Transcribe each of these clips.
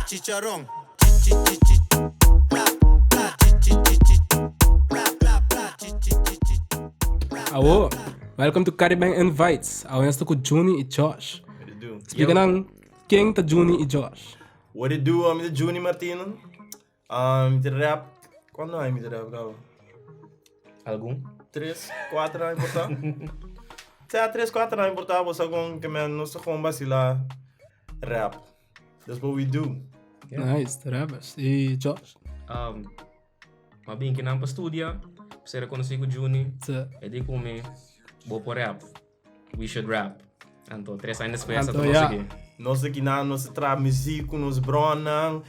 Chicharrón. Awo, welcome to CariBang Invites. Ako yung ko JUNY and Josh. What it do? Speaking ng King ta JUNY and Josh. What it do? I'm the JUNY Martina. De rap. Quando é de rap, cara? Algum? 3, 4 anos importar. Se há 3, 4 anos importar, você com que man não se com vacilar rap. That's what we do. Yeah. Nice, rappers. E Josh? Mabing kinang pa studia. Você reconhece com JUNY. E di come bo por rap. We should rap. Anto 3 anos depois Anto, ato yeah. sige. Nós aqui na nossa tra música, nos bronang,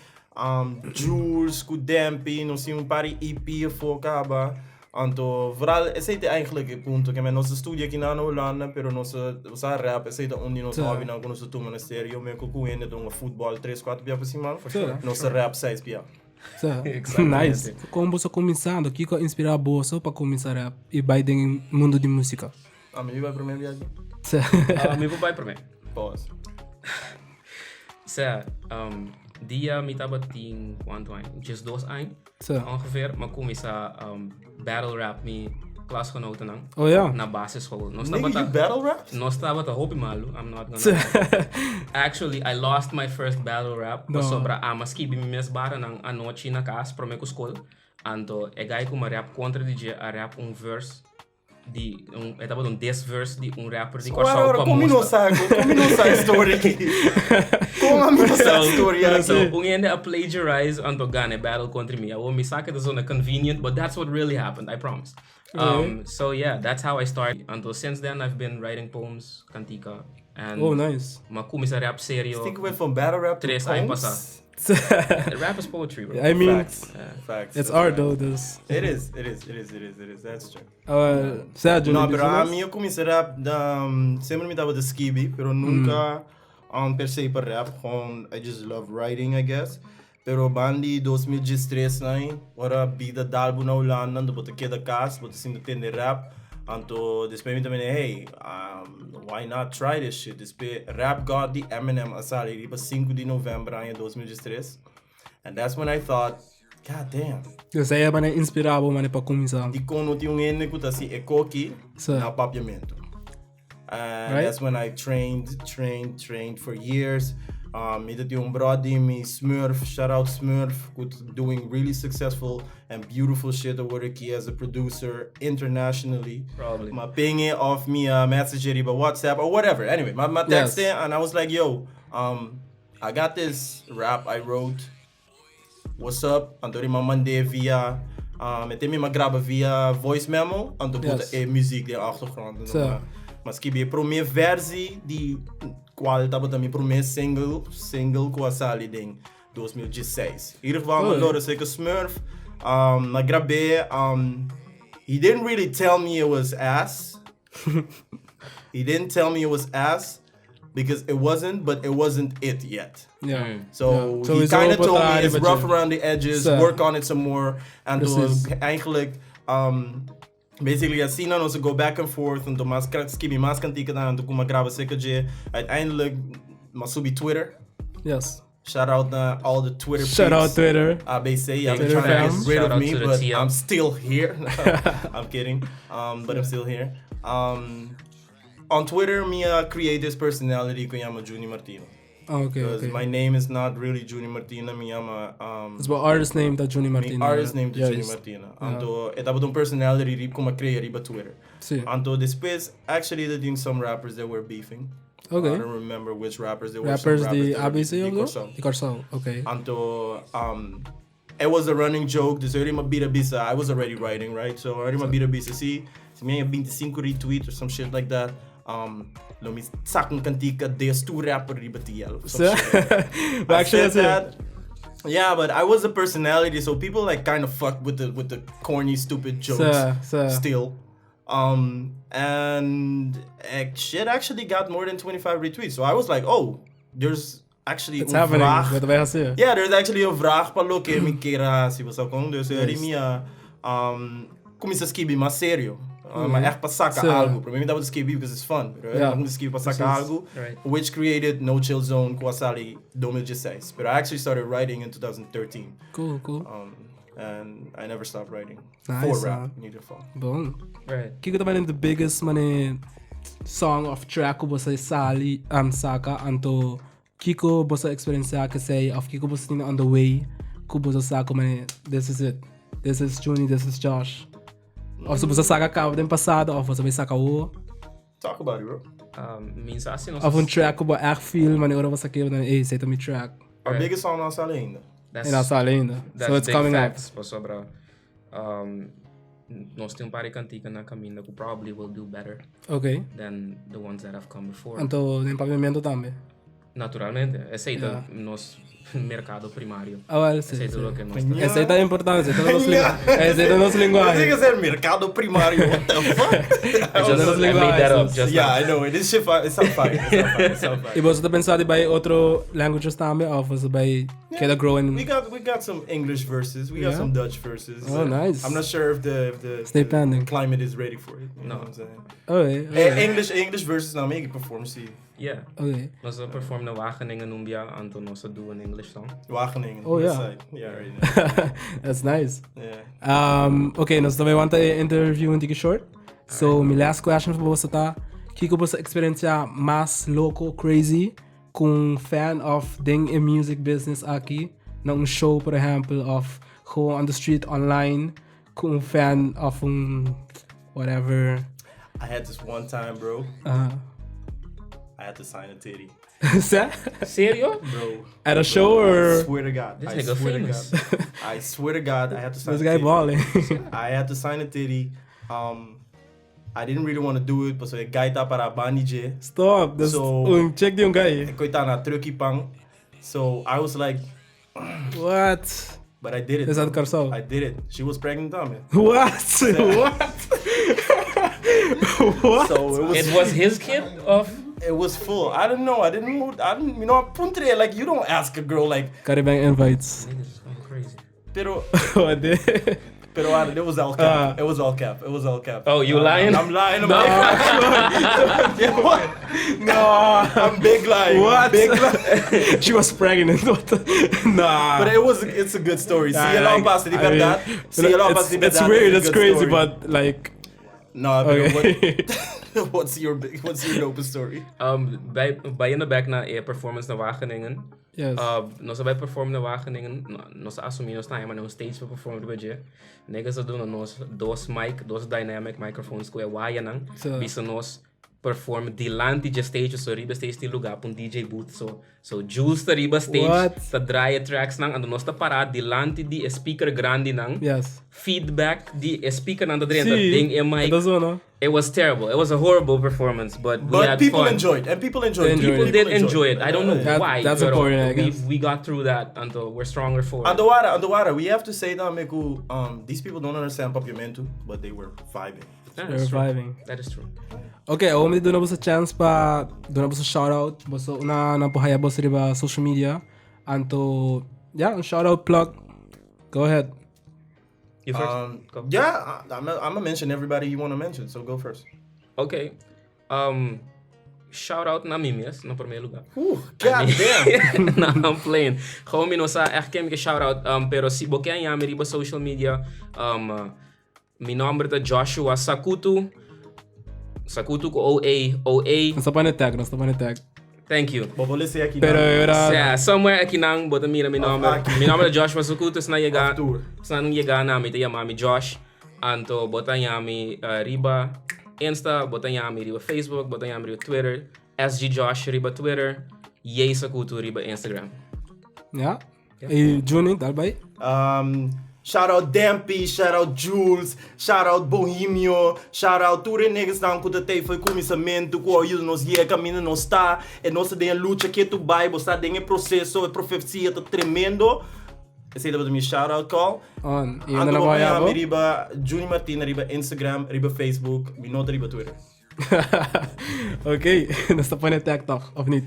Jules, Kudempi, nós temos pari EP voor kaba. Anto, vooral, esse é eigenlijk het punt, que nossa studio aqui na Holanda, pero nossa rap, esse é onde nós hobby não com nosso turma na stereo, meio que com ainda um futebol 3, 4 pia por cima, nossa rap 6 pia. Nice. Como você começando, o que inspira você para começar a ir no mundo de música? Me vai primeiro viagem. Me vai para mim. Pause. Dia me tava ting quanto ano? Just 2 anos. Ongeveer, maar kom eens battle rap me klasgenoten lang. Oh ja. Na basisschool. Nigga, you battle rap? No stava te hopi malu. I'm not gonna. Actually, I lost my first battle rap. No. Sobra amaski bi mes bara nang anochi na kas pro me school. Anto e gai kuma rap contra DJ a rap verse di etaba verse di rapper di Curacao pa como não sai story aqui. Como não sai story aqui. So, ungende a plagiarize anto gane battle contra me. I will me sake the zone convenient, but that's what really happened, I promise. So yeah, that's how I started. Until since then I've been writing poems, cantica, and nice. Makumi sa rap serio. Think went from battle rap to poems. Rap is poetry, bro. I mean, facts. It's art though. This. It is. That's true. No, pero a mim eu comecei rap sempre me dava de skibi, pero nunca per se para rap. I just love writing, I guess. Pero bandi 2013 né, ora vida dalbo na Holanda, do botar que da casa, botar sim de rap. Anto después me também hey, why not try this shit? Después rap god the Eminem asali riba 5 de novembro em 2013. And that's when I thought, god damn. Você é para inspirar você para começar. Di kono ti ungene kuta si ekoki na Papiamento. And that's when I trained for years. Ito yung brody, me Smurf, shout out Smurf, who's doing really successful and beautiful shit over here as a producer internationally. Probably. Ma pinge off me a message by WhatsApp or whatever. Anyway, my text in and I was like, yo, I got this rap I wrote. What's up? Antori ma mande via, ete me graba via voice memo, anto puta muziek de achtergrond. Mas que be primeira versie die qual estava também primeiro single com a Sally em 2016. In ieder geval, mijn lord is Smurf. Na gravei, he didn't really tell me it was ass. He didn't tell me it was ass because it wasn't, but it wasn't it yet. Yeah. So he kind of told me it's rough around the edges, work on it some more. En toen eigenlijk basically assim nós go back and forth en toen skibi mas kantika dan en toen kom grava seker uiteindelijk mas subi Twitter. Yes. Shout out all the Twitter Shout out Twitter. ABC, I'm Twitter trying to get rid Shout of out me, to the but TL. I'm still here. I'm kidding. But I'm still here. On Twitter, me create this personality ko yama JUNY Martina. Okay. Because my name is not really JUNY Martina, me yama it's about artist name that JUNY Martina. Artist name to JUNY Martina. Anto etapa de personality rip como crea riba Twitter. Sí. Anto después actually there being some rappers that were beefing. Okay. I don't remember which rappers they were. Rappers some the rappers ABC or of the Curacao. Okay. Anto it was a running joke. Dus already mabira bisa. I was already writing, right? So already mabira bisa. See, me 25 retweet or some shit like that. Lo mi sakong kantika des tu rapper riba TL. But actually that. Yeah, but I was a personality, so people like kind of fucked with the corny, stupid jokes still. And shit actually got more than 25 retweets. So I was like, oh, there's actually it's happening. Yeah, there's actually a vraag pa loke mi kera si basa kong. Dus eri mi começa a escrever mais sério. Mas echt para sacar algo. Para mim estava de escrever because it's fun. Vamos escrever para sacar algo. Which created No Chill Zone com a Sally 2016. But I actually started writing in 2013. Cool. And I never stopped writing. Nice, For rap, in ieder geval. Bom. Right. Kiko também the biggest song of track ko bosa Sally saka anto Kiko bosa experience ka say of Kiko bosa tina on the way ko bosa saka this is it. This is Juny, this is Josh. Of bosa saka ka den passado of bosa saka o. Talk about it, bro. Minsa assim não. Of track ko ba act feel ora bosa que ei say to me track. Our biggest song na Sally ainda. That's so it's coming facts, up. Sobra. Nós temos um cantica na caminho who probably will do better than the ones that have come before. Então, nem Papiamento também. Naturalmente, esse é o nosso mercado primário. Esse é o que nós temos. Esse é importante, esse é o nosso linguagem. Tem que ser mercado primário, what the fuck? I made that up just I know, this shit, it's not fire. E você tá pensando em vai outro languages também, ou você vai querer grow in... We got some English verses, we got some Dutch verses. Oh, nice. I'm not sure if the climate is ready for it. You know what I'm saying? English verses now make it perform, see. Yeah. Nós perform na Wageningen Numbia, Anto nós do an English song. Wageningen. Oh yeah. Right now. That's nice. Yeah. Nós também want to interview um short. So, my last question para você tá, Kiko você experiência mais louco, crazy, com fan of ding in music business aqui, na show, por exemplo, of go on the street online, com fan of whatever. I had this one time, bro. I had to sign a titty. Sério? Bro. At a show or? I swear to God. This nigga famous. I swear to God, I had to sign a titty. This guy balling. I had to sign a titty. I didn't really want to do it, but so a guy tá para banije. Stop. Check the guy. Coitado na truckipang. So I was like, what? But I did it. I did it. She was pregnant, man. What? What? So it was his kid of. It was full. I don't know. I didn't. You know, puntre. Like you don't ask a girl like. CariBang Invites. Niggas is going crazy. Pero. What did? Pero it was all cap. It was all cap. It was all cap. Oh, you lying? I'm lying. No. No. I'm big lying. What? Big lying. She was pregnant. Nah. But it's a good story. It's weird. That's crazy, story. But like. No, okay. What's your dopest story? Bij in de back na performance na Wageningen. Yes. Nós vai perform na Wageningen. Nós assumimos na maar stage para perform do budget. Niggas doen nós dos dynamic microphones com wire nang. Bisa nós perform dilante de stage so riba stage ti lugar pun DJ booth so Jules ta riba stage ta draaien tracks nang ando nós ta parado dilante di speaker grande nang. Yes. Feedback di speaker nang da ding in mic. No? It was terrible. It was a horrible performance, but we had people fun. enjoyed, and people enjoyed it. People did enjoy it. I don't know why. That's important, I guess. We got through that until we're stronger for it. Underwater. We have to say that, Meku, these people don't understand Papiamento, but they were vibing. That is true. Okay, ako may doon na sa chance pa, doon na sa shoutout, basta una na pahaya boss riba social media, anto, shoutout plug. Go ahead. You first? Go. Yeah, I'm gonna mention everybody you want to mention, so go first. Okay. Shout out na Mimias, na primeiro lugar. God damn! Nah, I'm playing. Gewoon mino sa echt shout out. Pero si bokean ya meriba social media. Mi nombre ta Joshua Sakutu. Sakutu ko OA. Nasa pa na tag. Thank you. Bobolese aqui. Pero era somewhere aqui nang bota mira mi nombre. Mi nombre Joshua Sakutu na yega na mi te yama mi Josh. Anto bota yami riba Insta, bota yami riba Facebook, bota yami riba Twitter. SG Josh riba Twitter. Yay Sakutu riba Instagram. Yeah. E Juny, dalbay? Shout out Dampy, shout out Jules, shout out Bohemio, shout out tudo niggas não que tem foi começamento, que o nos guia caminho não está, e nossa tem a luta que tu vai, você tem processo, a profecia tá tremendo. Esse é o meu shout out call. E ainda não vai a riba JUNY MARTINA, riba Instagram, riba Facebook, mi nota riba Twitter. Okay, nasta pa na TikTok of niet?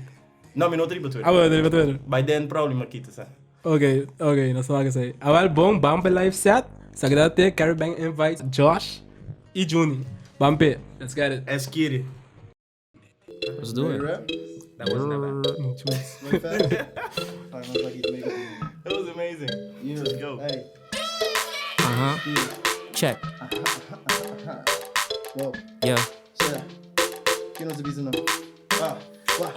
Não, mi nota riba Twitter. Riba Twitter. By then probably makita sa. Okay, nasa waga say. Awal bong bang live set. Sagdate CariBang Invites Josh e Juny. Bump it. Let's get it. Let's get it. Let's do it. That wasn't that bad. That was amazing. Let's go. Hey. Check. Wow. Yeah. Tja. Kunnen we ze nog?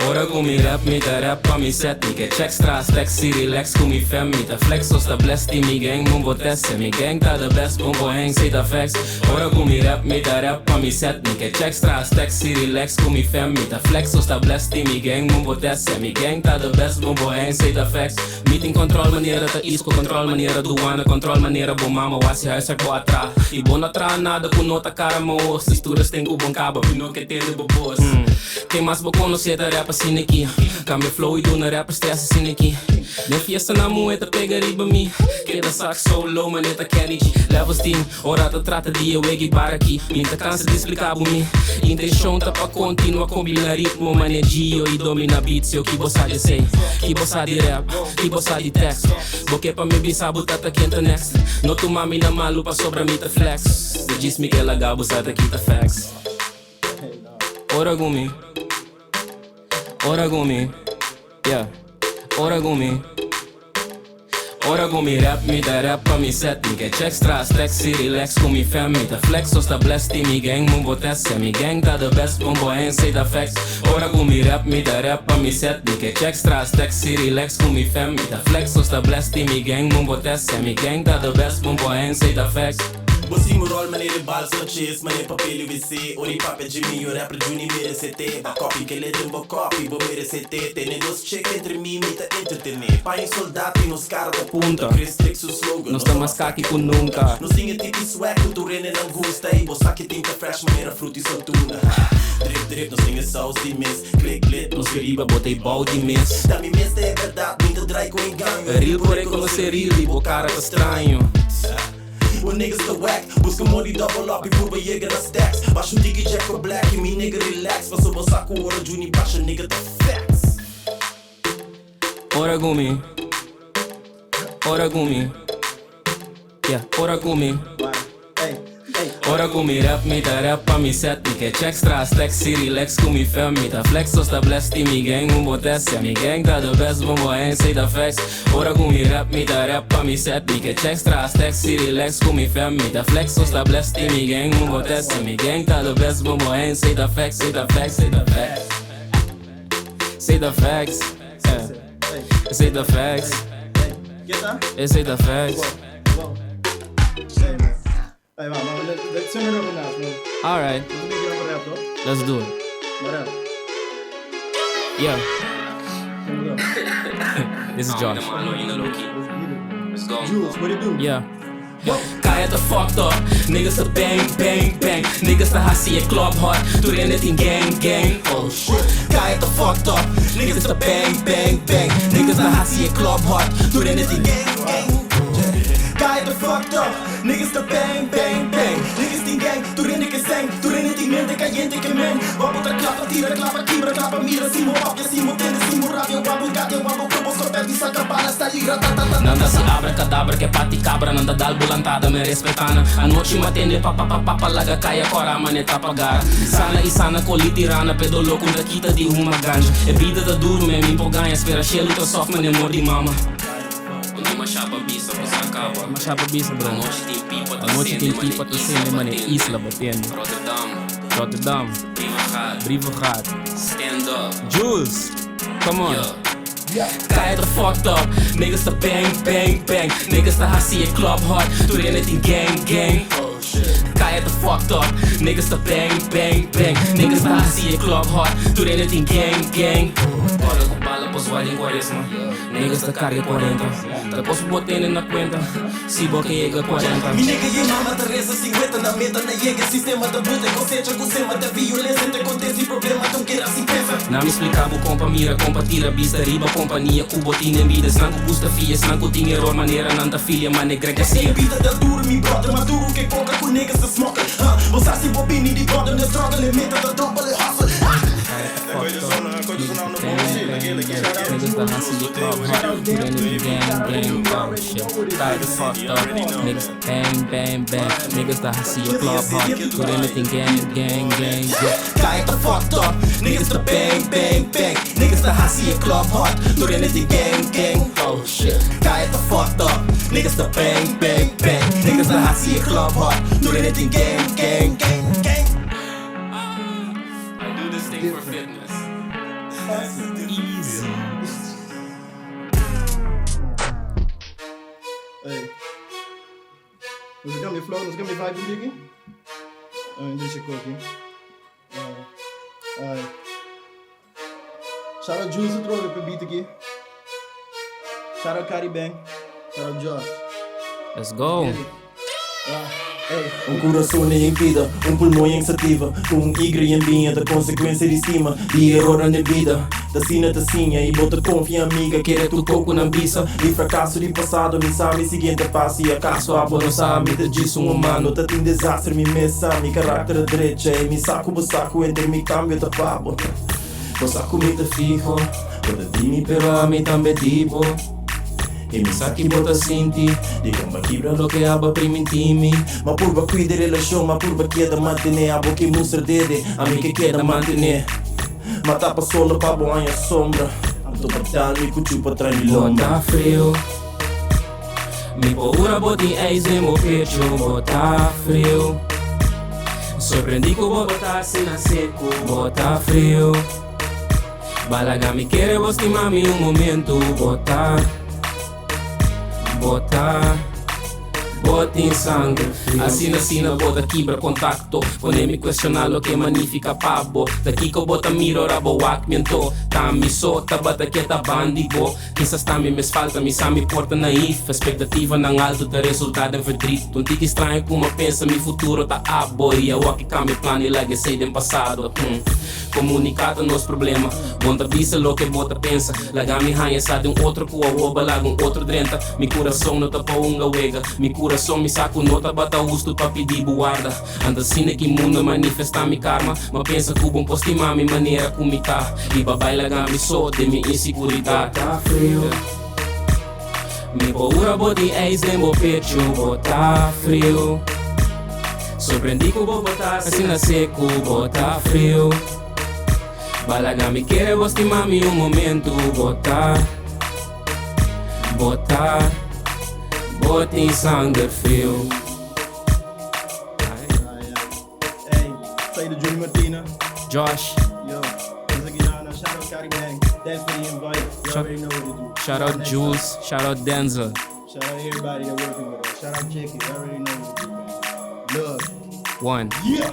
Ora com mi rap, mi da rap pa mi set mi get extra sexy relax com mi fam mi da flex os da blessed mi gang mumbo test mi gang ta the best bumbo hang say the facts. Ora com mi rap, mi da rap pa mi set mi get extra sexy relax com mi fam mi da flex os da blessed mi gang mumbo test mi gang ta the best bumbo hang say the facts. Meeting control maniera ta isco control maniera douane control maniera bom mama wasi huis er kwa atra. I bona tra nada com nota cara mo os turas tem ku bon kaba pino que tem de bobos. Quem mais vou conhecer da rap assim aqui. Cambia flow e do na rap stress assim aqui. Nem fiesta na moeda pega riba mi. Queda sac solo maneta Kennedy. Levels team, ora ta trata de eu egi bar aqui. Minta cansa de explicar por mim. Intenção tá pra continuar combinar ritmo maneggio e domina beats. Eu que bossa de sei, que bossa de rap, que bossa de text. Boque pa me bisa butata quenta next. No tu mami na malu pa sobra mita flex. De diz me que ela gabo sa ta kita facts. Ora gumi. Ora gumi, yeah. Ora gumi. Ora gumi rap mi da rap pa mi set mi get extra sexy relax com mi fam mi da flex os da blessed mi gang mumbo test mi gang ta the best bumbo and say the facts. Ora gumi rap mi da rap pa mi set mi get extra sexy relax com mi fam mi da flex os da blessed mi gang mumbo test mi gang ta the best bumbo and say the facts. Bosi rol maneira bal so chase maneira papel VC ori papel Jimmy o rapper Juni merecete ba copy que le dembo copy bo merecete tem dois check entre mim e tá entretener pai soldado e nos cara da punta restrict su slogan Nós tá mais caqui com nunca. Nos tinha tipo swag culturene não gusta e bossa que tinta fresh maneira fruta e soltuna drip drip nos tinha sauce de miss click click Nos queriba botei balde miss. da mi miss é verdade minta dry com engano Real por reconhecer real e bo cara tá estranho. When niggas the whack, busca money double up e curva chega nas stacks. Baixa diggy jack com black e me nigga relax. Mas eu vou saco hora Juni baixa nigga the facts. Ora gumi. Ora gumi. Yeah, ora gumi. Hey. Ora gumi rap mi da rap pa mi set mi get extra sexy relax com mi fam mi da flex os da blessed mi gang mumbo test mi gang ta the best bumbo and say the facts. Ora gumi rap mi da rap pa mi set mi get extra sexy relax com mi fam mi da flex os da blessed mi gang mumbo test mi gang ta the best bumbo and say the facts, say the facts, say the facts. Say the facts. Say the facts. Get that? Say the facts. Hey man. Hey man, let's sing it over now, man. Alright, Let's make it over rap, though. let's do it. What up? Yeah, What up? this is Josh. Let's get it. Jules, what it do? Yeah. Kaya the fucked up, niggas the bang bang bang, niggas the hasi club hot, doe anything gang gang. Oh shit. Kaya the fucked up, niggas the bang bang bang, niggas the hasi club hot, doe anything gang gang. Kaya the fucked up, niggas the bang bang bang, niggas the gang, doe anything sang, doe anything mente caliente que men. Wabo tra clapa tira clapa quibra clapa mira simo papia simo tende simo radio wabo gade wabo como sopel di saca bala sta liga ta. Nanda se abre cadabra que pati cabra nanda dal bulantada me respeitana. A noite me atende papa laga caia cora mane tapagara. Sana e sana coli tirana pedo louco da quita de uma ganja. É vida da duro me empolganha espera chelo to soft mane mordi mama. Uma chapa bisa você acaba. Uma chapa bisa bro. A noite tem pipa to sende mane isla batendo. Rotterdam. Brieven gaat. Stand up. Jules. Come on. Kaya the fucked up, niggas the bang bang bang, niggas the hasi club hot, do anything gang gang. Kaya the fucked up, niggas the bang bang bang, niggas the hasi club hot, do anything gang gang. Bola com bala pos vale em quaresma, niggas the carga 40, depois botando na conta, se boca chega 40. Mi nigga e mama Teresa 50 na meta na chega sistema da buta consciência com cima da violência te acontece problema tão que assim pensa. Não me explicava compa mira, compa tira vista riba companhia cubotina em vida, senão custa fia, senão que tinha error maneira nanda filha, mane gregacia. Vida del duro mi brother, maduro que coca com niggas se smoke. Você se bobini de brother, ne struggle, meta da double hustle. Coisa só no Niggas that hustle your club hard. Put anything gang, oh shit. Tired of fucked up. Niggas bang, bang, bang. Niggas that hustle your club hard. Put anything gang, yeah. Tired of fucked up. Niggas that bang, bang, bang. Niggas that hustle your club hard. Put anything gang, oh shit. Tired of fucked up. Niggas that bang, bang, bang. Niggas that hustle your club hard. Put anything gang. I do this thing for fitness. Easy. Hey. Nós ficamos em flow, nós ficamos em vibe aqui? Deixa eu aqui. Shout out Jules, trouxe para beat aqui. Shout out CariBang. Shout out Josh. Let's go. Coração em vida, pulmão em sativa. Igre em binha, da consequência de cima. De erro na vida, da sina da sinha. E bota confia amiga, querer tu coco na bisa. E fracasso de passado, me sabe seguinte passo. E acaso a boa não sabe, te diz humano. Tá tem desastre, me messa, mi carácter a direita. E me saco, bosaco, entre mi cambio da pabo. Bosaco me te fijo, bota di mi pero a mi tambe tipo. E mi sa chi bota sinti, dico ma chi lo che abba prima intimi. Ma pur va qui di relazione, ma pur va chieda mantenere. Abo che mustra dede, a mi che chieda mantenere. Ma tapa solo pa buona sombra. Anto batalmi cucciu pa tra mi l'ombra. Bota frio, mi paura boti eis e mo pecho. Bota frio, sorprendi co bota sina seco. Bota frio, balaga mi quiere vos mami un momento. Bota em sangue. Assina, bota quebra contacto. Ponemi questionar lo que magnifica pabo. Daqui que bota miro rabo wakmiento. Tami sota bata quieta bandigo. Quizás também me falta, me sami porta naif. Expectativa nang alto da resultado em verdito. Um tique estranho como pensa mi futuro tá abo. E eu aqui cambio plano e legacy dem passado. Comunicado nos problema. Bonta bisa lo que bota pensa. Lagami hanha sa de outro ku awoba lag outro drenta. Mi coração não tá pa unga wega. Mi coração me saco nota bata usto pa pedir guarda. Anda sine que mundo manifesta mi karma. Ma pensa que bom postima mi maneira como tá. E babai lagami so de mi inseguridade. Bota frio. Mi paura boti eis de mo pecho. Bota frio. Sorprendi que vou botar assim na seco. Bota frio. Balaga me quiere vos mami un momento. Bota em sangue frio. Hey, say the JUNY MARTINA. Josh. Yo, once again, shout out CariBang. Thanks for the invite. You already know what to do. Shout out Jules. Shout out Denzel. Shout out everybody that working with us. Shout out Chicky. You already know what to do, man. Love. One. Yeah.